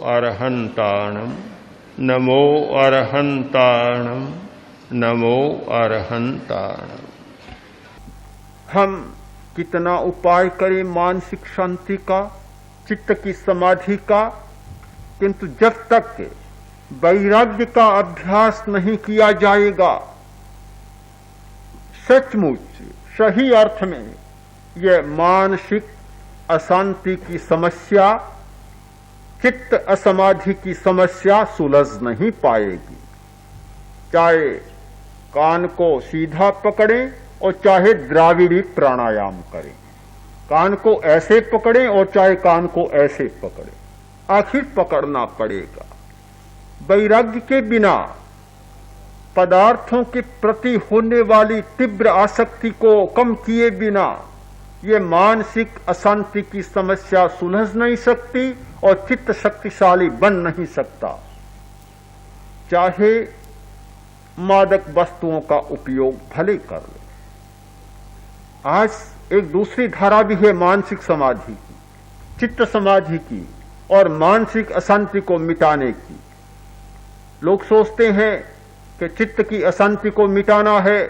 अरहन्ताणं नमो अरहन्ताणं नमो अरहन्ताणं। हम कितना उपाय करें मानसिक शांति का, चित्त की समाधि का, किंतु जब तक वैराग्य का अभ्यास नहीं किया जाएगा, सचमुच सही अर्थ में यह मानसिक अशांति की समस्या, चित्त असमाधि की समस्या सुलझ नहीं पाएगी। चाहे कान को सीधा पकड़ें और चाहे द्राविड़ी प्राणायाम करें, कान को ऐसे पकड़ें और चाहे कान को ऐसे पकड़ें, आखिर पकड़ना पड़ेगा। वैराग्य के बिना पदार्थों के प्रति होने वाली तीव्र आसक्ति को कम किए बिना ये मानसिक अशांति की समस्या सुलझ नहीं सकती और चित्त शक्तिशाली बन नहीं सकता। चाहे मादक वस्तुओं का उपयोग भले कर ले। आज एक दूसरी धारा भी है मानसिक समाधि की, चित्त समाधि की और मानसिक अशांति को मिटाने की। लोग सोचते हैं कि चित्त की अशांति को मिटाना है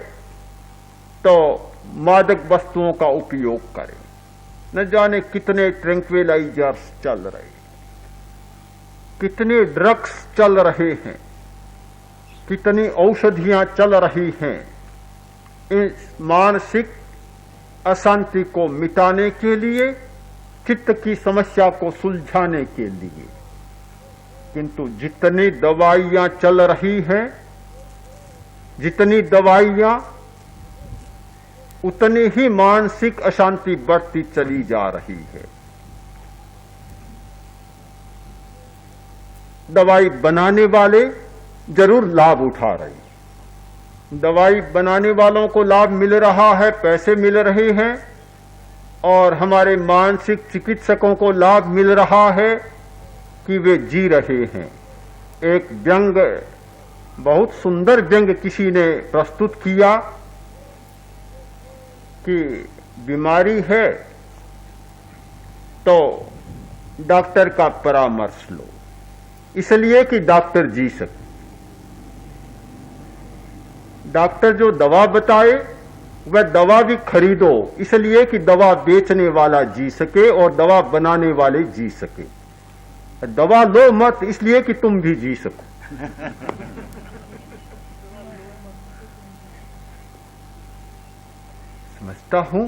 तो मादक वस्तुओं का उपयोग करें। न जाने कितने ट्रैंक्विलाइजर्स चल रहे, कितने ड्रग्स चल रहे हैं, कितनी औषधियां चल रही हैं इस मानसिक अशांति को मिटाने के लिए, चित्त की समस्या को सुलझाने के लिए। किंतु जितनी दवाइयां चल रही हैं, जितनी दवाइयां, उतनी ही मानसिक अशांति बढ़ती चली जा रही है। दवाई बनाने वाले जरूर लाभ उठा रहे, दवाई बनाने वालों को लाभ मिल रहा है, पैसे मिल रहे हैं, और हमारे मानसिक चिकित्सकों को लाभ मिल रहा है कि वे जी रहे हैं। एक व्यंग, बहुत सुंदर व्यंग किसी ने प्रस्तुत किया कि बीमारी है तो डॉक्टर का परामर्श लो, इसलिए कि डॉक्टर जी सके। डॉक्टर जो दवा बताए वह दवा भी खरीदो, इसलिए कि दवा बेचने वाला जी सके और दवा बनाने वाले जी सके। दवा लो मत, इसलिए कि तुम भी जी सको। समझता हूं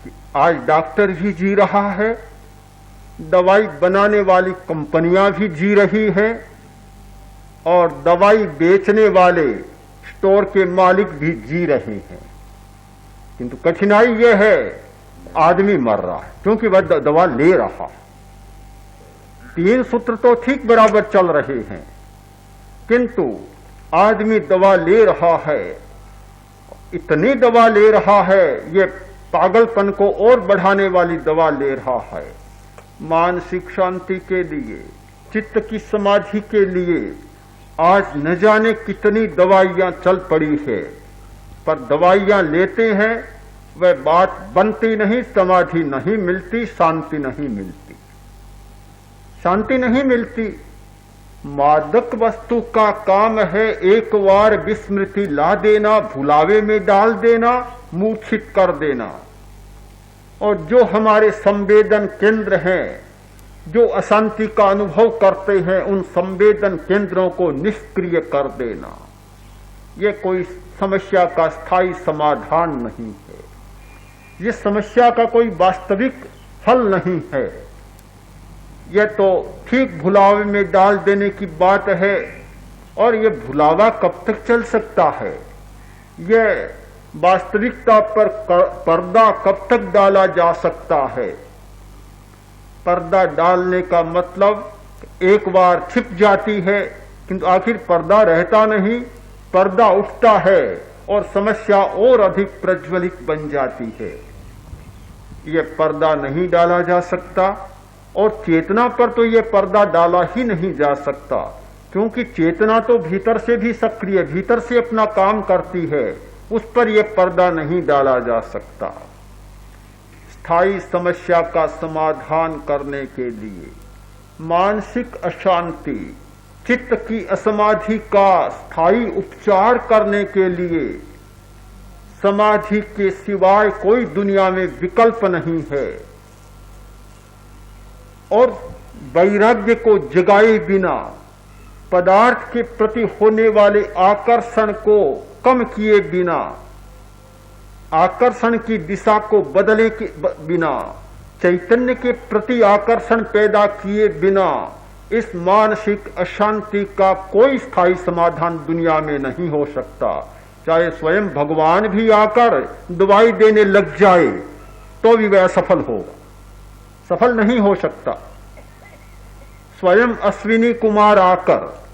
कि आज डॉक्टर भी जी रहा है, दवाई बनाने वाली कंपनियां भी जी रही हैं, और दवाई बेचने वाले स्टोर के मालिक भी जी रहे हैं। किंतु कठिनाई यह है, आदमी मर रहा है क्योंकि वह दवा ले रहा है। तीन सूत्र तो ठीक बराबर चल रहे हैं, किंतु आदमी दवा ले रहा है, इतनी दवा ले रहा है, ये पागलपन को और बढ़ाने वाली दवा ले रहा है। मानसिक शांति के लिए, चित्त की समाधि के लिए आज न जाने कितनी दवाइयां चल पड़ी है, पर दवाइयां लेते हैं वह बात बनती नहीं, समाधि नहीं मिलती, शांति नहीं मिलती, शांति नहीं मिलती। मादक वस्तु का काम है एक बार विस्मृति ला देना, भुलावे में डाल देना, मूर्छित कर देना, और जो हमारे संवेदन केंद्र हैं, जो अशांति का अनुभव करते हैं, उन संवेदन केंद्रों को निष्क्रिय कर देना। यह कोई समस्या का स्थायी समाधान नहीं है, यह समस्या का कोई वास्तविक हल नहीं है। यह तो ठीक भुलावे में डाल देने की बात है, और यह भुलावा कब तक चल सकता है? यह वास्तविकता पर पर्दा कब तक डाला जा सकता है? पर्दा डालने का मतलब एक बार छिप जाती है, किंतु आखिर पर्दा रहता नहीं, पर्दा उठता है और समस्या और अधिक प्रज्वलित बन जाती है। यह पर्दा नहीं डाला जा सकता, और चेतना पर तो यह पर्दा डाला ही नहीं जा सकता, क्योंकि चेतना तो भीतर से भी सक्रिय, भीतर से अपना काम करती है, उस पर यह पर्दा नहीं डाला जा सकता। स्थायी समस्या का समाधान करने के लिए मानसिक अशांति, चित्त की असमाधि का स्थायी उपचार करने के लिए समाधि के सिवाय कोई दुनिया में विकल्प नहीं है। और वैराग्य को जगाए बिना, पदार्थ के प्रति होने वाले आकर्षण को कम किए बिना, आकर्षण की दिशा को बदले के बिना, चैतन्य के प्रति आकर्षण पैदा किए बिना इस मानसिक अशांति का कोई स्थायी समाधान दुनिया में नहीं हो सकता। चाहे स्वयं भगवान भी आकर दवाई देने लग जाए तो भी वह असफल होगा, सफल नहीं हो सकता। स्वयं अश्विनी कुमार आकर,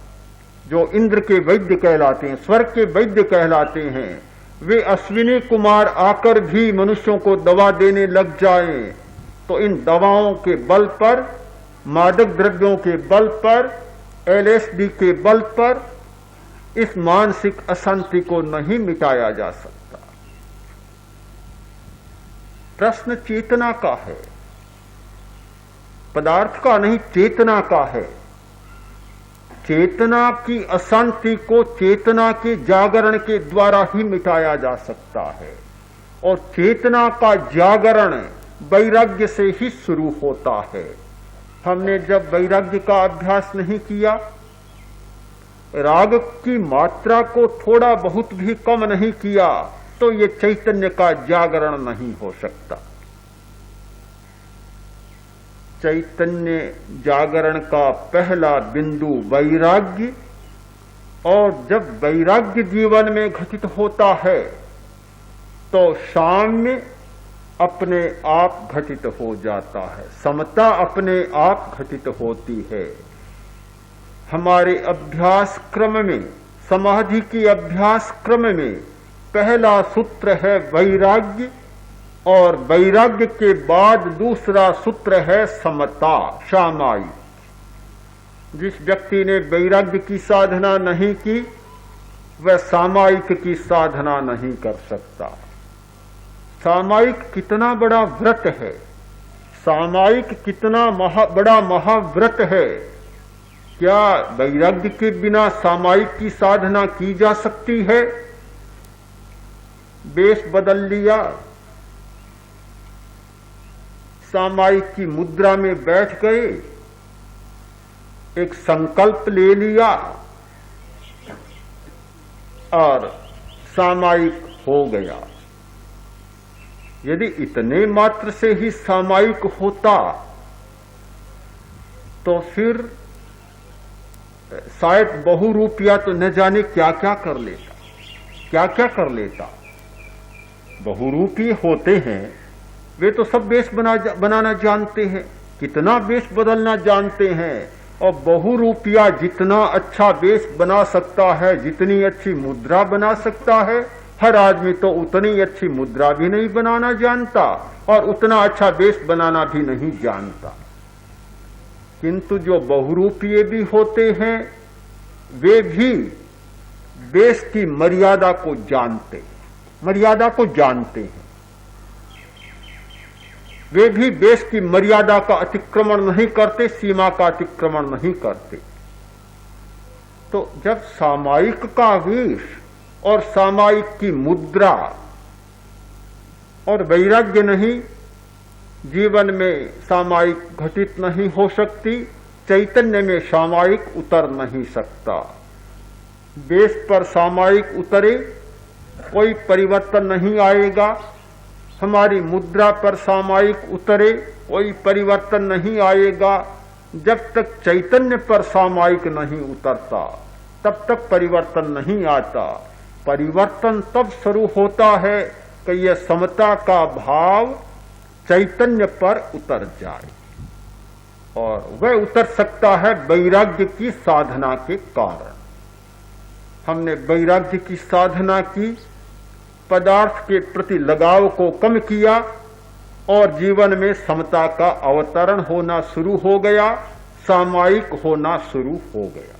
जो इंद्र के वैद्य कहलाते हैं, स्वर्ग के वैद्य कहलाते हैं, वे अश्विनी कुमार आकर भी मनुष्यों को दवा देने लग जाएं तो इन दवाओं के बल पर, मादक द्रव्यों के बल पर, LSD के बल पर इस मानसिक अशांति को नहीं मिटाया जा सकता। प्रश्न चेतना का है, पदार्थ का नहीं, चेतना का है। चेतना की अशांति को चेतना के जागरण के द्वारा ही मिटाया जा सकता है, और चेतना का जागरण वैराग्य से ही शुरू होता है। हमने जब वैराग्य का अभ्यास नहीं किया, राग की मात्रा को थोड़ा बहुत भी कम नहीं किया, तो ये चैतन्य का जागरण नहीं हो सकता। चैतन्य जागरण का पहला बिंदु वैराग्य, और जब वैराग्य जीवन में घटित होता है तो साम्य अपने आप घटित हो जाता है, समता अपने आप घटित होती है। हमारे अभ्यास क्रम में, समाधि के अभ्यास क्रम में पहला सूत्र है वैराग्य, और वैराग्य के बाद दूसरा सूत्र है समता, सामायिक। जिस व्यक्ति ने वैराग्य की साधना नहीं की, वह सामायिक की साधना नहीं कर सकता। सामायिक कितना बड़ा व्रत है, सामायिक कितना बड़ा महाव्रत है। क्या वैराग्य के बिना सामायिक की साधना की जा सकती है? वेश बदल लिया, सामायिक की मुद्रा में बैठ गए, एक संकल्प ले लिया और सामायिक हो गया। यदि इतने मात्र से ही सामायिक होता तो फिर शायद बहुरूपिया तो न जाने क्या क्या कर लेता, क्या क्या कर लेता। बहुरूपी होते हैं वे तो सब वेश बनाना जानते हैं, कितना वेश बदलना जानते हैं, और बहुरूपिया जितना अच्छा वेश बना सकता है, जितनी अच्छी मुद्रा बना सकता है, हर आदमी तो उतनी अच्छी मुद्रा भी नहीं बनाना जानता और उतना अच्छा वेश बनाना भी नहीं जानता। किंतु जो बहुरूपीय भी होते हैं वे भी वेश की मर्यादा को जानते हैं, मर्यादा को जानते हैं। वे भी वेश की मर्यादा का अतिक्रमण नहीं करते, सीमा का अतिक्रमण नहीं करते। तो जब सामायिक का वेश और सामायिक की मुद्रा और वैराग्य नहीं, जीवन में सामायिक घटित नहीं हो सकती, चैतन्य में सामायिक उतर नहीं सकता। वेश पर सामायिक उतरे कोई परिवर्तन नहीं आएगा, हमारी मुद्रा पर सामायिक उतरे कोई परिवर्तन नहीं आएगा। जब तक चैतन्य पर सामायिक नहीं उतरता तब तक परिवर्तन नहीं आता। परिवर्तन तब शुरू होता है कि यह समता का भाव चैतन्य पर उतर जाए, और वह उतर सकता है वैराग्य की साधना के कारण। हमने वैराग्य की साधना की, पदार्थ के प्रति लगाव को कम किया और जीवन में समता का अवतरण होना शुरू हो गया, सामायिक होना शुरू हो गया।